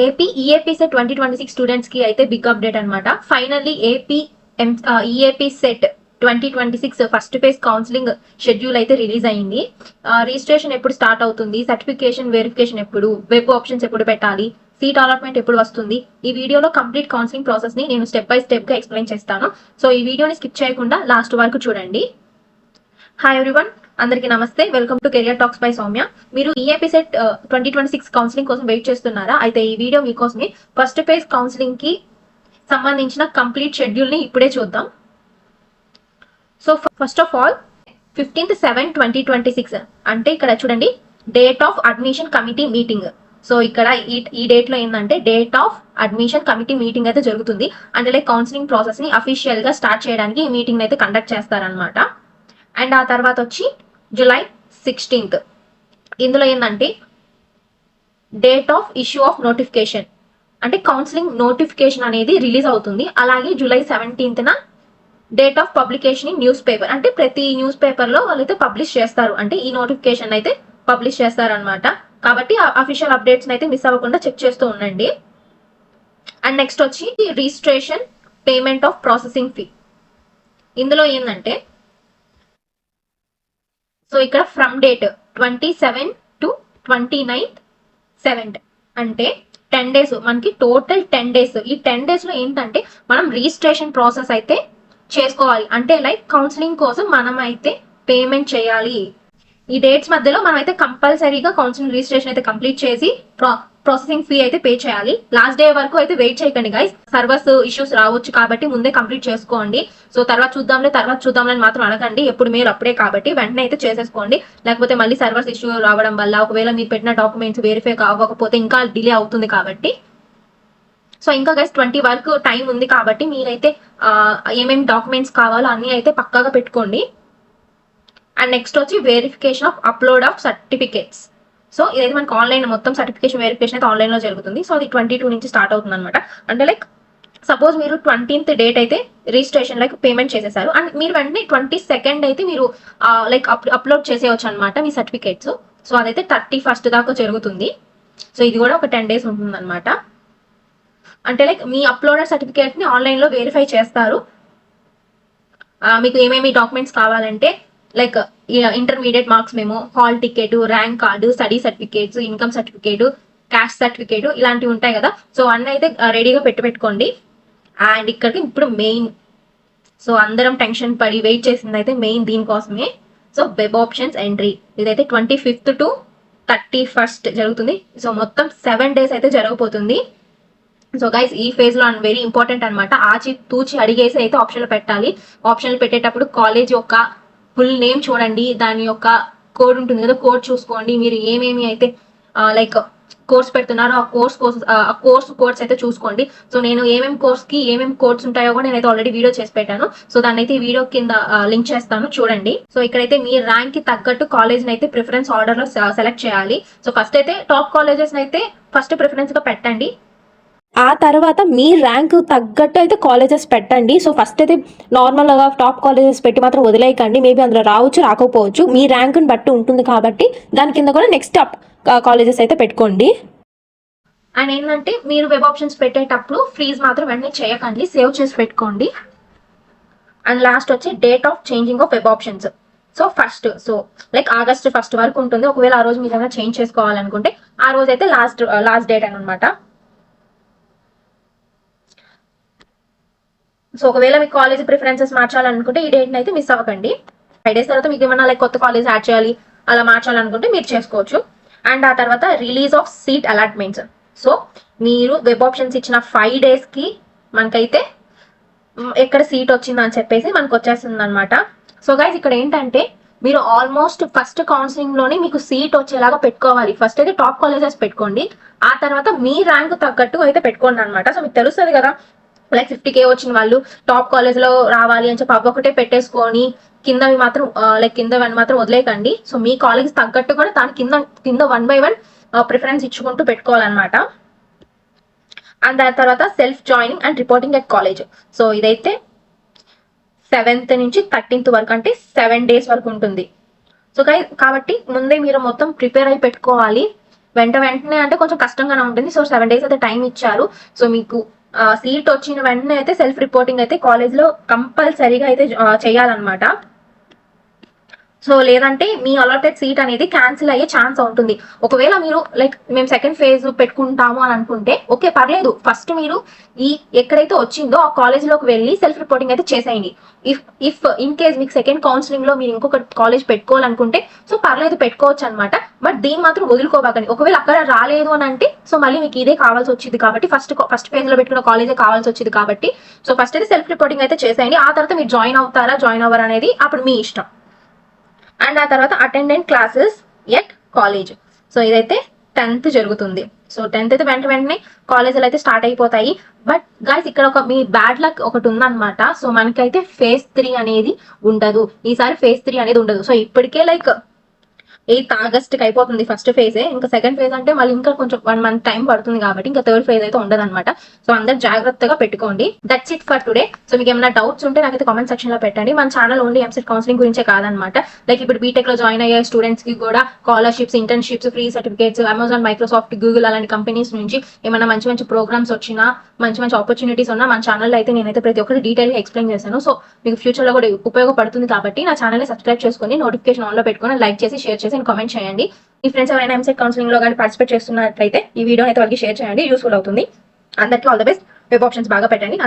AP EAP set 2026 students కి అయితే big update అనమాట. Finally AP EAP set 2026 first phase counselling schedule అయితే release అయింది. రిజిస్ట్రేషన్ ఎప్పుడు స్టార్ట్ అవుతుంది, సర్టిఫికేషన్ వెరిఫికేషన్ ఎప్పుడు, వెబ్ ఆప్షన్స్ ఎప్పుడు పెట్టాలి, సీట్ అలాట్మెంట్ ఎప్పుడు వస్తుంది, ఈ వీడియోలో కంప్లీట్ కౌన్సిలింగ్ ప్రాసెస్ ని నేను స్టెప్ బై స్టెప్ గా ఎక్స్ప్లెయిన్ చేస్తాను. సో ఈ వీడియోని స్కిప్ చేయకుండా లాస్ట్ వరకు చూడండి. హాయ్ ఎవ్రీవన్, అందరికీ నమస్తే. Welcome to career talks by Soumya. మీరు ఈఏపీ సెట్ 2026 కౌన్సిలింగ్ కోసం వెయిట్ చేస్తున్నారా? అయితే ఈ వీడియో మీకోసమే. ఫస్ట్ ఫేజ్ కౌన్సిలింగ్ కి సంబంధించిన కంప్లీట్ షెడ్యూల్ ని ఇప్పుడే చూద్దాం. సో ఫస్ట్ ఆఫ్ ఆల్ 15/7/2026 అంటే ఇక్కడ చూడండి, date of admission committee meeting. So ఇక్కడ ఈ డేట్ లో ఏంటంటే date of admission committee meeting అయితే జరుగుతుంది. అంటే లైక్ కౌన్సిలింగ్ ప్రాసెస్ ని అఫీషియల్ గా స్టార్ట్ చేయడానికి ఈ మీటింగ్ అయితే కండక్ట్ చేస్తారనమాట. అండ్ ఆ తర్వాత వచ్చి జూలై 16th. ఇందులో ఏంటంటే date of issue of notification, అంటే కౌన్సిలింగ్ నోటిఫికేషన్ అనేది రిలీజ్ అవుతుంది. అలాగే July 17th date of publication in news paper, అంటే ప్రతి న్యూస్ పేపర్ లో వాళ్ళైతే పబ్లిష్ చేస్తారు, అంటే ఈ నోటిఫికేషన్ అయితే పబ్లిష్ చేస్తారనమాట. కాబట్టి అఫీషియల్ అప్డేట్స్ అయితే మిస్ అవ్వకుండా చెక్ చేస్తూ ఉండండి. అండ్ నెక్స్ట్ వచ్చి registration payment of processing fee. ఇందులో ఏంటంటే సో ఇక్కడ ఫ్రమ్ డేట్ 27 to 29/7 అంటే 10 days, మనకి టోటల్ 10 days. ఈ 10 days లో ఏంటంటే మనం రిజిస్ట్రేషన్ ప్రాసెస్ అయితే చేసుకోవాలి, అంటే లైక్ కౌన్సిలింగ్ కోసం మనం అయితే పేమెంట్ చేయాలి. ఈ డేట్స్ మధ్యలో మనం అయితే కంపల్సరీగా కౌన్సిలింగ్ రిజిస్ట్రేషన్ అయితే కంప్లీట్ చేసి ప్రాసెసింగ్ ఫీ అయితే పే చేయాలి. లాస్ట్ డే వరకు అయితే వెయిట్ చేయకండి గైస్, సర్వర్స్ ఇష్యూస్ రావచ్చు కాబట్టి ముందే కంప్లీట్ చేసుకోండి. సో తర్వాత చూద్దాంలే అని మాత్రం అడగండి. ఎప్పుడు మీరు అప్పుడే కాబట్టి వెంటనే అయితే చేసేసుకోండి. లేకపోతే మళ్ళీ సర్వర్స్ ఇష్యూ రావడం వల్ల ఒకవేళ మీరు పెట్టిన డాక్యుమెంట్స్ వెరిఫై అవ్వకపోతే ఇంకా డిలే అవుతుంది కాబట్టి. సో ఇంకా గైస్ 20 వరకు టైం ఉంది కాబట్టి మీరైతే ఏమేమి డాక్యుమెంట్స్ కావాలో అన్ని అయితే పక్కాగా పెట్టుకోండి. అండ్ నెక్స్ట్ వచ్చి verification of upload of certificates. So ఇదైతే మనకి ఆన్లైన్ మొత్తం సర్టిఫికేషన్ వెరిఫికేషన్ అయితే ఆన్లైన్ లో జరుగుతుంది. సో అది 22 నుంచి స్టార్ట్ అవుతుంది అనమాట. అంటే లైక్ సపోజ్ మీరు 20th డేట్ అయితే రిజిస్ట్రేషన్ లైక్ పేమెంట్ చేసేసారు, అండ్ మీరు వెంటనే 22nd అయితే మీరు లైక్ అప్లోడ్ చేసేయచ్చు అనమాట మీ సర్టిఫికేట్స్. సో అదైతే 31st దాకా జరుగుతుంది. సో ఇది కూడా ఒక 10 days ఉంటుంది అనమాట. అంటే లైక్ మీ అప్లోడెడ్ సర్టిఫికేట్ ని ఆన్లైన్ లో వెరిఫై చేస్తారు. మీకు ఏమేమి డాక్యుమెంట్స్ కావాలంటే like intermediate marks memo, hall ticket, rank card, study certificates, income certificate, caste certificate ఇలాంటివి ఉంటాయి కదా. సో అన్నీ అయితే రెడీగా పెట్టుకోండి. అండ్ ఇక్కడికి ఇప్పుడు మెయిన్, సో అందరం టెన్షన్ పడి వెయిట్ చేసింది అయితే మెయిన్ దీనికోసమే. సో వెబ్ ఆప్షన్స్ ఎంట్రీ, ఇదైతే 25th to 31st జరుగుతుంది. సో మొత్తం 7 days అయితే జరగబోతుంది. సో గైస్ ఈ ఫేజ్ లో వెరీ ఇంపార్టెంట్ అనమాట. ఆచి తూచి అడిగేసి అయితే ఆప్షన్లు పెట్టాలి. ఆప్షన్లు పెట్టేటప్పుడు కాలేజ్ యొక్క ఫుల్ నేమ్ చూడండి, దాని యొక్క కోడ్ ఉంటుంది కదా, కోడ్ చూసుకోండి. మీరు ఏమేమి అయితే లైక్ కోర్స్ పెడుతున్నారో ఆ కోర్స్ కోడ్స్ అయితే చూసుకోండి. సో నేను ఏమేమి కోర్స్ కి ఏమేమి కోడ్స్ ఉంటాయో కూడా నేనైతే ఆల్రెడీ వీడియో చేసి పెట్టాను. సో దాన్ని అయితే వీడియో కింద లింక్ చేస్తాను, చూడండి. సో ఇక్కడైతే మీ ర్యాంక్ కి తగ్గట్టు కాలేజ్ అయితే ప్రిఫరెన్స్ ఆర్డర్ లో సెలెక్ట్ చేయాలి. సో ఫస్ట్ అయితే టాప్ కాలేజెస్ అయితే ఫస్ట్ ప్రిఫరెన్స్ గా పెట్టండి. ఆ తర్వాత మీ ర్యాంక్ తగ్గట్టు అయితే కాలేజెస్ పెట్టండి. సో ఫస్ట్ అయితే నార్మల్గా టాప్ కాలేజెస్ పెట్టి మాత్రం వదిలేయకండి. మేబీ అందులో రావచ్చు రాకపోవచ్చు, మీ ర్యాంక్ని బట్టి ఉంటుంది కాబట్టి దాని కింద కూడా నెక్స్ట్ కాలేజెస్ అయితే పెట్టుకోండి. అండ్ ఏంటంటే మీరు వెబ్ ఆప్షన్స్ పెట్టేటప్పుడు ఫ్రీజ్ మాత్రం వెంటనే చేయకండి, సేవ్ చేసి పెట్టుకోండి. అండ్ లాస్ట్ వచ్చి date of changing of web options. So first, so like August 1st వరకు ఉంటుంది. ఒకవేళ ఆ రోజు మీరు ఏమైనా చేంజ్ చేసుకోవాలనుకుంటే ఆ రోజు అయితే లాస్ట్ డేట్ అనమాట. సో ఒకవేళ మీ కాలేజ్ ప్రిఫరెన్సెస్ మార్చాలనుకుంటే ఈ డేట్ని అయితే మిస్ అవ్వకండి. 5 days తర్వాత మీకు ఏమన్నా లైక్ కొత్త కాలేజ్ యాడ్ చేయాలి అలా మార్చాలనుకుంటే మీరు చేసుకోవచ్చు. అండ్ ఆ తర్వాత release of seat allotments. So మీరు వెబ్ ఆప్షన్స్ ఇచ్చిన 5 days కి మనకైతే ఎక్కడ సీట్ వచ్చిందని చెప్పేసి మనకు వచ్చేస్తుంది అనమాట. సో గైస్ ఇక్కడ ఏంటంటే మీరు ఆల్మోస్ట్ ఫస్ట్ కౌన్సిలింగ్ లోనే మీకు సీట్ వచ్చేలాగా పెట్టుకోవాలి. ఫస్ట్ అయితే టాప్ కాలేజెస్ పెట్టుకోండి, ఆ తర్వాత మీ ర్యాంక్ తగ్గట్టు అయితే పెట్టుకోండి అనమాట. సో మీకు తెలుస్తుంది కదా, లైక్ 50K వచ్చిన వాళ్ళు టాప్ కాలేజ్ లో రావాలి అని చెప్పి అవ్వకటే పెట్టేసుకొని కిందవి మాత్రం లైక్ కిందవన్నీ మాత్రం వదిలేకండి. సో మీ కాలేజ్ తగ్గట్టు కూడా దాని కింద 1 by 1 ప్రిఫరెన్స్ ఇచ్చుకుంటూ పెట్టుకోవాలన్నమాట. అండ్ దాని తర్వాత self joining and reporting at college. So ఇదైతే 7th నుంచి 13th వరకు, అంటే 7 days వరకు ఉంటుంది. సో కాబట్టి ముందే మీరు మొత్తం ప్రిపేర్ అయి పెట్టుకోవాలి. వెంటనే అంటే కొంచెం కష్టంగానే ఉంటుంది. సో 7 days అయితే టైం ఇచ్చారు. సో మీకు సీట్ వచ్చిన వెంటనే అయితే సెల్ఫ్ రిపోర్టింగ్ అయితే కాలేజ్లో కంపల్సరీగా అయితే చేయాలన్నమాట. సో లేదంటే మీ అలాటెడ్ సీట్ అనేది క్యాన్సిల్ అయ్యే ఛాన్స్ ఉంటుంది. ఒకవేళ మీరు లైక్ మేము సెకండ్ ఫేజ్ పెట్టుకుంటాము అని అనుకుంటే ఓకే పర్లేదు, ఫస్ట్ మీరు ఎక్కడైతే వచ్చిందో ఆ కాలేజ్లోకి వెళ్ళి సెల్ఫ్ రిపోర్టింగ్ అయితే చేసేయండి. ఇఫ్ ఇన్ కేస్ మీకు సెకండ్ కౌన్సిలింగ్ లో మీరు ఇంకొక కాలేజ్ పెట్టుకోవాలనుకుంటే సో పర్లేదు పెట్టుకోవచ్చు అనమాట. బట్ దీన్ని మాత్రం వదులుకోబాకండి. ఒకవేళ అక్కడ రాలేదు అని అంటే సో మళ్ళీ మీకు ఇదే కావాల్సి వచ్చింది కాబట్టి ఫస్ట్ ఫేజ్ లో పెట్టుకున్న కాలేజే కావాల్సి వచ్చింది కాబట్టి సో ఫస్ట్ అయితే సెల్ఫ్ రిపోర్టింగ్ అయితే చేసేయండి. ఆ తర్వాత మీరు జాయిన్ అవుతారా జాయిన్ అవ్వరా అనేది అప్పుడు మీ ఇష్టం. అండ్ ఆ తర్వాత attendant classes at college. So ఇదైతే 10th జరుగుతుంది. సో 10th అయితే వెంటనే కాలేజీలు అయితే స్టార్ట్ అయిపోతాయి. బట్ గైస్ ఇక్కడ ఒక మీ బ్యాడ్ లక్ ఒకటి ఉందన్నమాట. సో మనకైతే phase 3 అనేది ఉండదు. ఈసారి phase 3 అనేది ఉండదు. సో ఇప్పటికే లైక్ 8th August అయిపోతుంది ఫస్ట్ ఫేజ్. ఇంకా సెకండ్ ఫేజ్ అంటే మళ్ళీ ఇంకా కొంచెం 1 month టైం పడుతుంది కాబట్టి ఇంకా థర్డ్ ఫేజ్ అయితే ఉండదు అనమాట. సో అందరు జాగ్రత్తగా పెట్టుకోండి. That's it for today. So మీకు ఏమైనా డౌట్స్ ఉంటే నాకైతే కామెంట్ సెక్షన్ లో పెట్టండి. మన ఛానల్ ఓన్లీ ఎంసెట్ కౌన్సిలింగ్ గురించే కాదనమాట. లైక్ ఇప్పుడు బీటెక్ లో జాయిన్ అయ్యే స్టూడెంట్స్ కి కూడా scholarships, internships, free certificates, Amazon, Microsoft, Google అలాంటి కంపెనీస్ నుంచి ఏమైనా మంచి ప్రోగ్రామ్స్ వచ్చినా, మంచి ఆపర్చునిటీస్ ఉన్నా మన ఛానల్లో అయితే నేనైతే ప్రతి ఒక్కటి డీటెయిల్ గా ఎక్స్ప్లెయిన్ చేశాను. సో మీకు ఫ్యూచర్ లో కూడా ఉపయోగపడుతుంది కాబట్టి నా ఛానల్ ని సబ్స్క్రైబ్ చేసుకొని నోటిఫికేషన్ ఆన్ లో పెట్టుకొని లైక్ చేసి షేర్ చేసి కామెంట్ చేయండి. మీ ఫ్రెండ్స్ ఎవరైనా ఎంసెట్ కౌన్సిలింగ్ లో కానీ పార్టిసిపేట్ చేస్తున్నట్లయితే ఈ వీడియో అయితే వాళ్ళకి షేర్ చేయండి, యూస్ఫుల్ అవుతుంది. అందరికీ all the best. Web options బాగా పెట్టండి.